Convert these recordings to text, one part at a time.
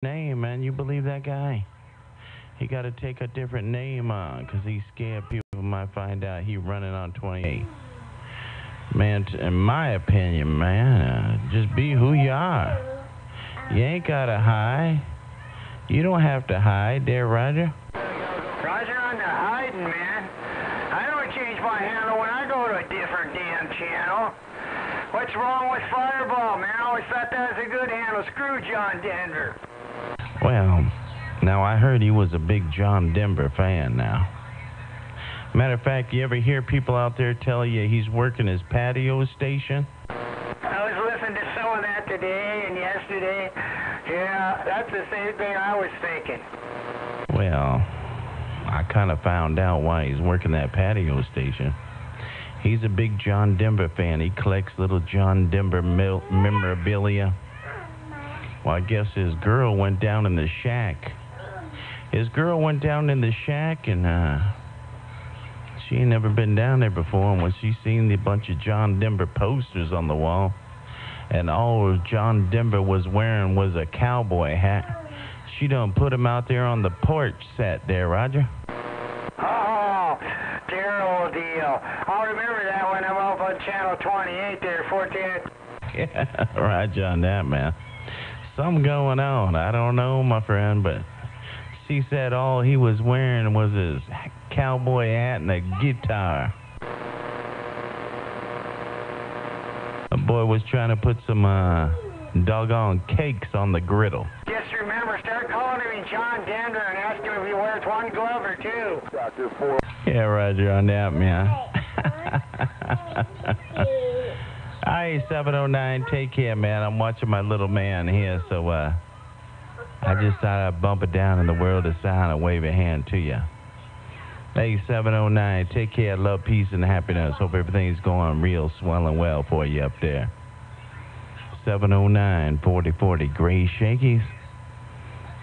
name, man. You believe that guy? He got to take a different name on because he's scared people might find out he running on 28. Man, in my opinion, man, just be who you are. You ain't got to hide. You don't have to hide there, Roger. Roger on the hiding, man. I don't change my handle when I go to a different damn channel. What's wrong with Fireball, man? I always thought that was a good handle. Screw John Denver. Well, now I heard he was a big John Denver fan now. Matter of fact, you ever hear people out there tell you he's working his patio station? I was listening to some of that today and yesterday. Yeah, that's the same thing I was thinking. Well, I kind of found out why he's working that patio station. He's a big John Denver fan. He collects little John Denver memorabilia. Well, I guess his girl went down in the shack. His girl went down in the shack, and she ain't never been down there before. And when she seen the bunch of John Denver posters on the wall, and all John Denver was wearing was a cowboy hat, she done put him out there on the porch set there, Roger. Oh, terrible deal. I'll remember that when I'm up on Channel 28 there, 14. Yeah, Roger on that, man. Something going on. I don't know, my friend, but she said all he was wearing was his cowboy hat and a guitar. The boy was trying to put some doggone cakes on the griddle. Just remember, start calling him John Denver and ask him if he wears one glove or two. Yeah, Roger on that, man. Hi, 709, take care, man. I'm watching my little man here, so I just thought I'd bump it down in the world of sound and wave a hand to you. Hey, 709, take care, love, peace, and happiness. Hope everything's going real swell and well for you up there. 709-4040, Gray Shakies.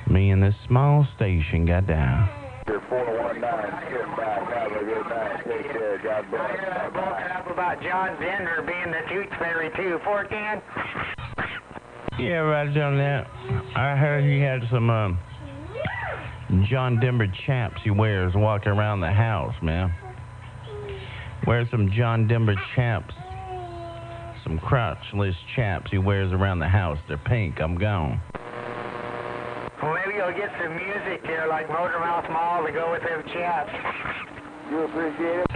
Me and this small station got down. 419, sit back, have a good night, take care, God bless. I got broken up about John Denver being the tooth fairy too, 14. Yeah, Roger on that. I heard he had some John Denver chaps he wears walking around the house, man. Wears some John Denver chaps. Some crotchless chaps he wears around the house. They're pink. I'm gone. Well, maybe you'll get some music there like Motormouth Mall to go with them chaps. You appreciate it?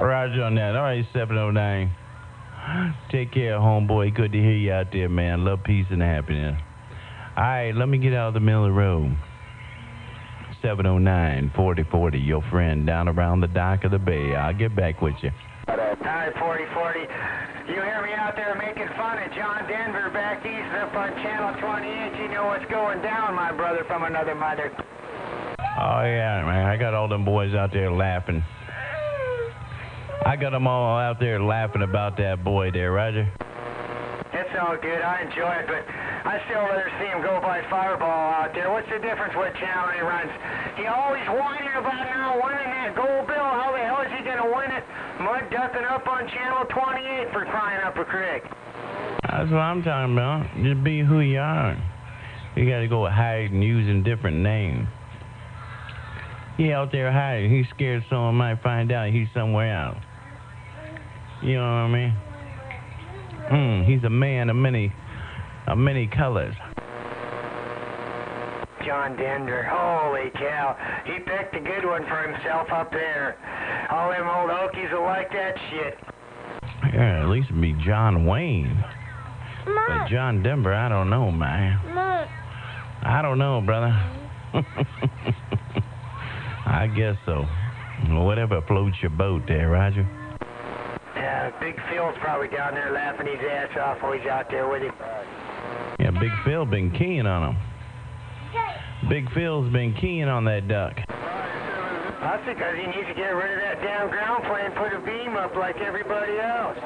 Roger on that. All right, 709. Take care, homeboy. Good to hear you out there, man. Love, peace, and happiness. All right, let me get out of the middle of the road. 709-4040, your friend down around the dock of the bay. I'll get back with you. All right, 4040. You hear me out there making fun of John Denver back east up on Channel 28. You know what's going down, my brother from another mother. Oh, yeah, man. I got all them boys out there laughing. I got them all out there laughing about that boy there, Roger. It's all good. I enjoy it, but I still rather see him go by Fireball out there. What's the difference what channel he runs? He always whining about not winning that gold bill. How the hell is he going to win it? Mud ducking up on Channel 28 for crying up a creek. That's what I'm talking about. Just be who you are. You got to go hiding using different names. He out there hiding. He's scared someone might find out he's somewhere else. You know what I mean? He's a man of many colors. John Denver, holy cow. He picked a good one for himself up there. All them old Okies will like that shit. Yeah, at least it'd be John Wayne. But John Denver, I don't know, man. I don't know, brother. I guess so. Whatever floats your boat there, Roger. Yeah, Big Phil's probably down there laughing his ass off while he's out there with him. Yeah, Big Phil been keying on him. Big Phil's been keying on that duck. That's because he needs to get rid of that damn ground plane and put a beam up like everybody else.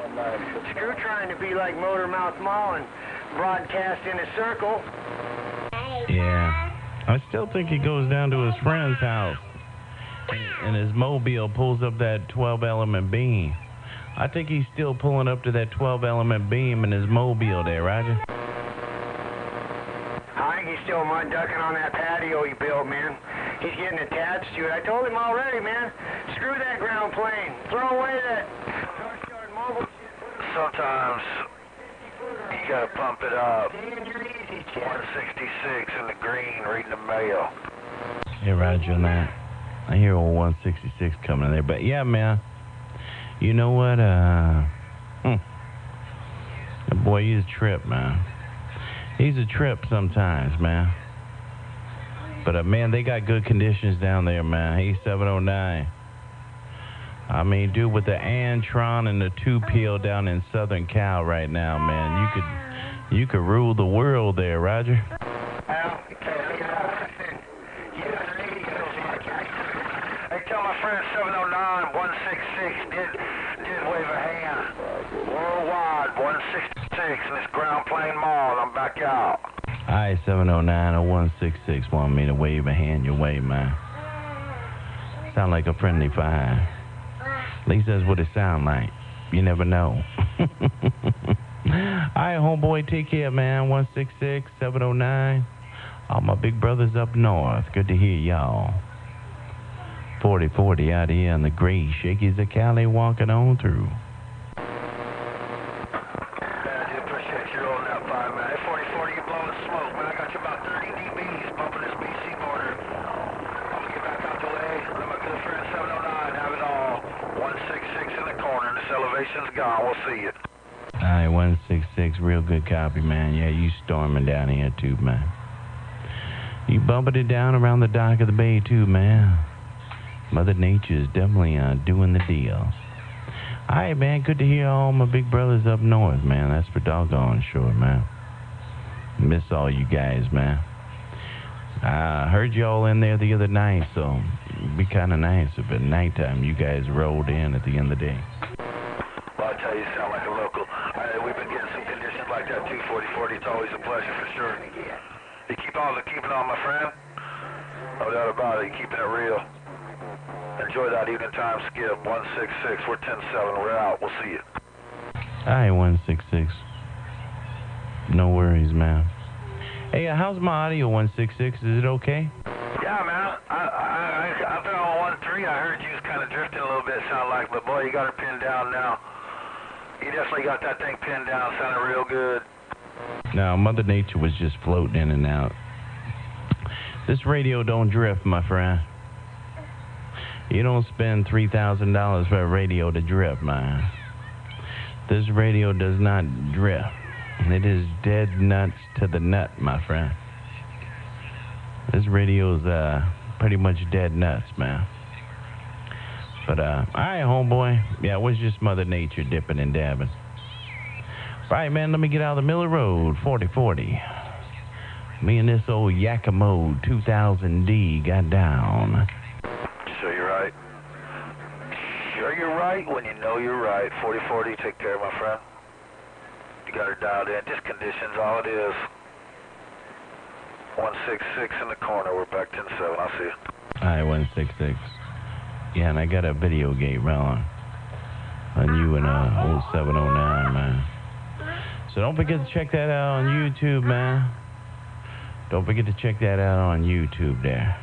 Screw trying to be like Motormouth Mall and broadcast in a circle. Yeah. I still think he goes down to his friend's house and his mobile pulls up that 12-element beam. I think he's still pulling up to that 12-element beam in his mobile there, Roger. like he's still mud ducking on that patio he built, man. He's getting attached to it. I told him already, man. Screw that ground plane. Throw away that mobile shit. Sometimes you gotta pump it up. 166 in the green, reading the mail. Hey, Roger on that. I hear old 166 coming in there. But yeah, man. You know what? Boy, he's a trip, man. He's a trip sometimes, man. But, man, they got good conditions down there, man. He's 709. I mean, dude, with the Antron and the 2-peel down in Southern Cal right now, man, you could rule the world there, Roger. Hey, tell my friend 709, 166 did wave a hand. Worldwide, 166 in this ground plane mall. I'm back out. Alright, 709 or 166 want me to wave a hand your way, man. Sound like a friendly fire. At least that's what it sound like. You never know. Alright, homeboy, take care, man. 166, 709. All my big brothers up north. Good to hear y'all. 4040 out here in the gray shakies of Cali walking on through. I do appreciate you rolling that fire, man. Hey, 4040, you blowing smoke, man. I got you about 30 dBs bumping this BC border. I'm gonna get back out the way. Let my good friend 709 have it all. 166 in the corner. This elevation's gone. We'll see you. Alright, 166, real good copy, man. Yeah, you storming down here too, man. You bumping it down around the dock of the bay too, man. Mother Nature is definitely doing the deal. Alright, man, good to hear all my big brothers up north, man. That's for doggone sure, man. Miss all you guys, man. I heard y'all in there the other night, so it'd be kind of nice if at nighttime you guys rolled in at the end of the day. Well, I tell you, you sound like a local. We've been getting some conditions like that too, 4040. It's always a pleasure for sure. You keeping on, my friend? No doubt about it. You keeping it real. Enjoy that evening time skip. 166. We're 10-7. We're out. We'll see you. Alright, 166. No worries, man. Hey, how's my audio, 166? Is it okay? Yeah, man. I've been on 13. I heard you was kind of drifting a little bit, sound like, but boy, you got her pinned down now. You definitely got that thing pinned down. Sounding real good. No, Mother Nature was just floating in and out. This radio don't drift, my friend. You don't spend $3,000 for a radio to drift, man. This radio does not drift. It is dead nuts to the nut, my friend. This radio's pretty much dead nuts, man. But, alright, homeboy. Yeah, it was just Mother Nature dipping and dabbing. Alright, man, let me get out of the Miller Road, 4040. Me and this old Yakimo 2000D got down. Sure you're right. Sure you're right when you know you're right. 4040, take care, my friend. You got her dialed in. Just conditions, all it is. 166 in the corner. We're back 10-7. I'll see you. Alright, 166. Yeah, and I got a video gate rolling on you and old 709, man. So don't forget to check that out on YouTube, man. Don't forget to check that out on YouTube there.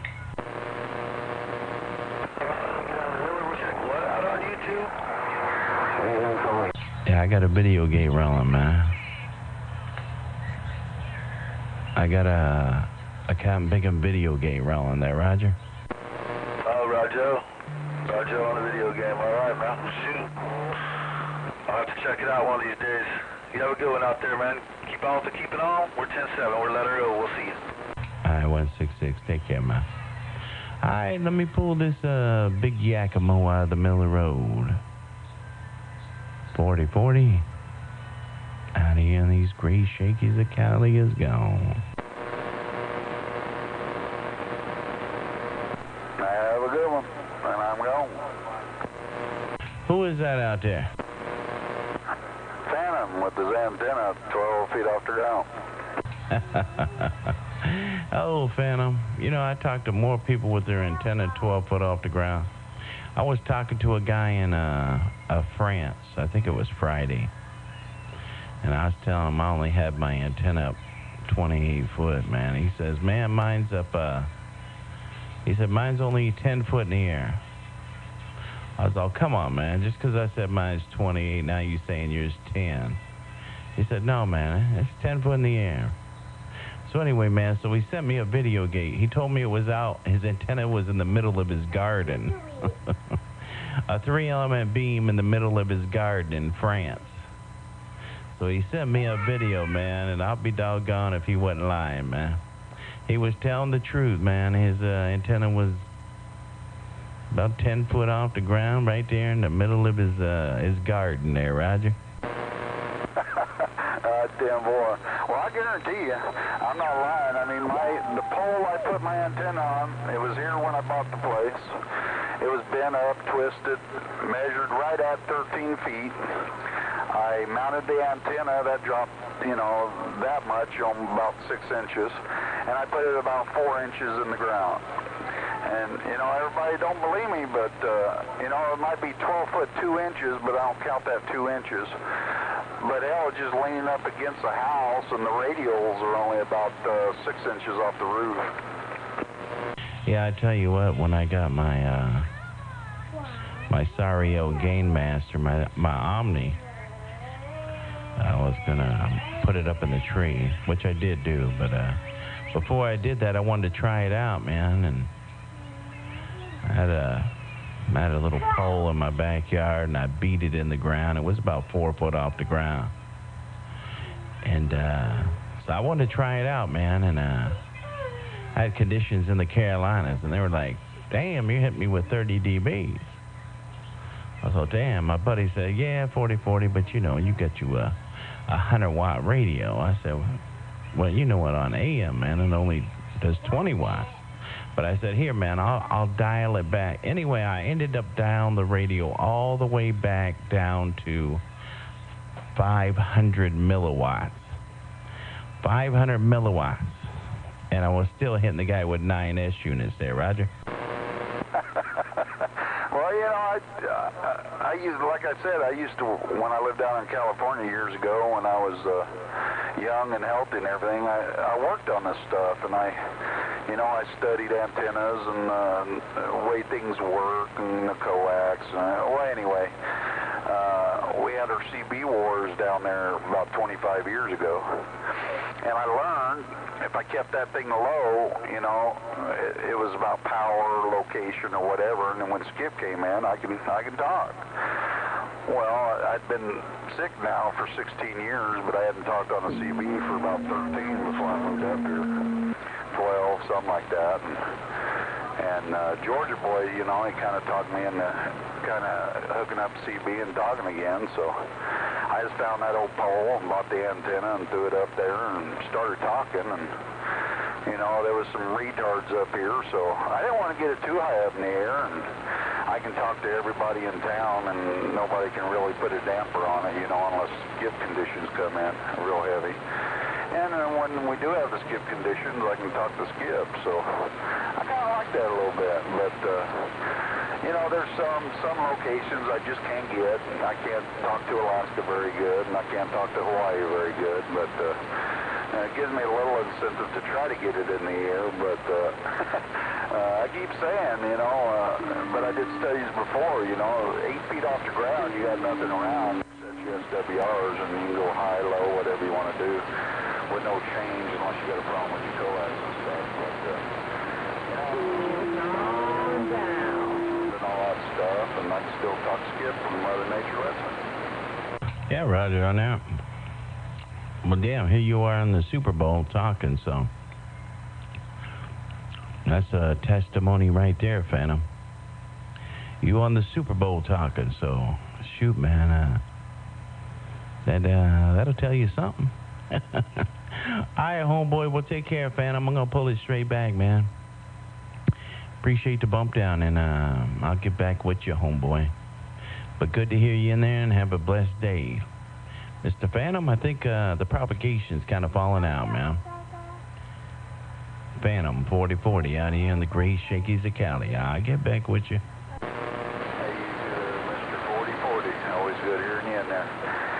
What, out on YouTube? Yeah, I got a video gate rolling, man. I got a Captain Bacon video game rolling there, Roger. Oh, Roger. Roger on the video game. All right, man. Shoot. I'll have to check it out one of these days. You have a good one out there, man. Keep on to keep it on. We're 10-7. We're let her go. We'll see you. All right, 166. Take care, man. All right, let me pull this big Yakimo out of the Miller Road. 4040. Out of here in these gray shakies of Cali is gone. Have a good one. And I'm gone. Who is that out there? Phantom with his antenna 12 feet off the ground. Oh, Phantom. You know, I talk to more people with their antenna 12 foot off the ground. I was talking to a guy in France. I think it was Friday. And I was telling him I only had my antenna up 28 foot, man. He says, man, mine's up, he said, mine's only 10 foot in the air. I was all, come on, man. Just because I said mine's 28, now you saying yours 10. He said, no, man, it's 10 foot in the air. So anyway, man, so he sent me a video gate. He told me it was out, his antenna was in the middle of his garden. A 3-element beam in the middle of his garden in France. So he sent me a video, man, and I'll be doggone if he wasn't lying, man. He was telling the truth, man. His antenna was about 10 foot off the ground right there in the middle of his garden there, Roger. Damn boy. Well, I guarantee you, I'm not lying. I mean, the pole I put my antenna on, it was here when I bought the place. It was bent up, twisted, measured right at 13 feet. I mounted the antenna, that dropped, that much on about 6 inches, and I put it about 4 inches in the ground. And, everybody don't believe me, but, it might be 12 foot 2 inches, but I don't count that 2 inches. But hell, it's just leaning up against the house, and the radials are only about 6 inches off the roof. Yeah, I tell you what, when I got my my Sario Gainmaster, my Omni, I was gonna put it up in the tree, which I did do, but before I did that, I wanted to try it out, man, and I had a little pole in my backyard, and I beat it in the ground. It was about 4 foot off the ground, and so I wanted to try it out, man, and I had conditions in the Carolinas, and they were like, damn, you hit me with 30 dBs. I thought, damn. My buddy said, yeah, 40, but you got you a 100-watt radio. I said, well, you know what, on AM, man, it only does 20 watts. But I said, here, man, I'll dial it back. Anyway, I ended up dialing the radio all the way back down to 500 milliwatts. 500 milliwatts. And I was still hitting the guy with 9S units there, Roger. Well, I used, like I said, when I lived down in California years ago, when I was young and healthy and everything, I worked on this stuff, and I studied antennas and the way things work and the coax. Anyway, we had our CB wars down there about 25 years ago, and I learned if I kept that thing low, it was about power, location, or whatever. And then when Skip came in, I can talk. Well, I'd been sick now for 16 years, but I hadn't talked on a CB for about 13 before I moved up here. 12, something like that. And Georgia boy, he kind of talked me into kind of hooking up CB and talking again. So I just found that old pole and bought the antenna and threw it up there and started talking. And, there was some retards up here, so I didn't want to get it too high up in the air. And I can talk to everybody in town, and nobody can really put a damper on it, unless skip conditions come in real heavy. And when we do have the skip conditions, I can talk to Skip. So I kind of like that a little bit. But, there's some locations I just can't get. I can't talk to Alaska very good, and I can't talk to Hawaii very good. But it gives me a little incentive to try to get it in the air. But I keep saying, but I did studies before, 8 feet off the ground, you got nothing around. Set your SWRs, and you can go high, low, whatever you want to do, with no change unless you got a problem with your coax and stuff. But, and all that stuff, and I can still talk Skip from Mother Nature Wrestling. Yeah, Roger, on that. Well, damn, here you are in the Super Bowl talking, so that's a testimony right there, Phantom. You on the Super Bowl talking, so shoot, man, that'll tell you something. All right, homeboy, well, take care, Phantom. I'm going to pull it straight back, man. Appreciate the bump down, and I'll get back with you, homeboy. But good to hear you in there, and have a blessed day. Mr. Phantom, I think the propagation's kind of falling out, man. Phantom 4040 out here in the Great Shakies of Cali. I'll get back with you. Hey, Mr. 4040. Always good hearing you in there.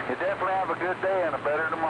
You definitely have a good day and a better tomorrow.